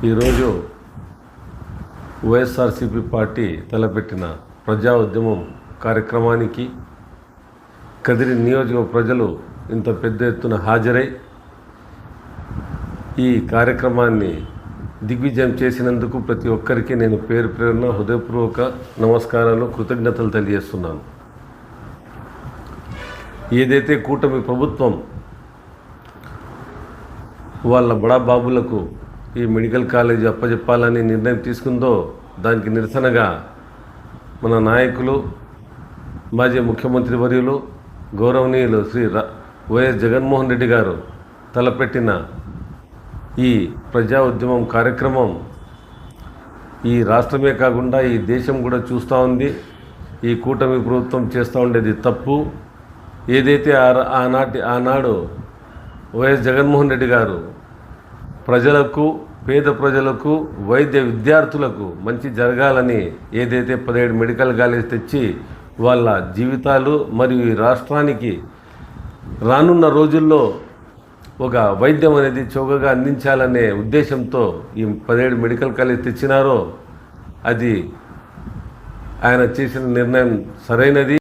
ఈరోజు వైఎస్ఆర్సీపీ పార్టీ తలపెట్టిన ప్రజా ఉద్యమం కార్యక్రమానికి కదిరి నియోజకవర్గ ప్రజలు ఇంత పెద్ద ఎత్తున హాజరై ఈ కార్యక్రమాన్ని దిగ్విజయం చేసినందుకు ప్రతి ఒక్కరికి నేను పేరు పేరున హృదయపూర్వక నమస్కారాలు, కృతజ్ఞతలు తెలియజేస్తున్నాను. ఏదైతే కూటమి ప్రభుత్వం వాళ్ళ బడాబాబులకు ఈ మెడికల్ కాలేజీ అప్పచెప్పాలని నిర్ణయం తీసుకుందో దానికి నిరసనగా మన నాయకులు, మాజీ ముఖ్యమంత్రి వర్యులు, గౌరవనీయులు శ్రీ వైఎస్ జగన్మోహన్ రెడ్డి గారు తలపెట్టిన ఈ ప్రజా ఉద్యమం కార్యక్రమం ఈ రాష్ట్రమే కాకుండా ఈ దేశం కూడా చూస్తూ ఉంది. ఈ కూటమి ప్రభుత్వం చేస్తూ ఉండేది తప్పు. ఏదైతే ఆనాడు వైఎస్ జగన్మోహన్ రెడ్డి గారు ప్రజలకు, పేద ప్రజలకు, వైద్య విద్యార్థులకు మంచి జరగాలని ఏదైతే 17 మెడికల్ కాలేజ్ తెచ్చి వాళ్ళ జీవితాలు మరియు ఈ రాష్ట్రానికి రానున్న రోజుల్లో ఒక వైద్యం అనేది చౌకగా అందించాలనే ఉద్దేశంతో ఈ 17 మెడికల్ కాలేజ్ తెచ్చినారో అది ఆయన చేసిన నిర్ణయం సరైనది.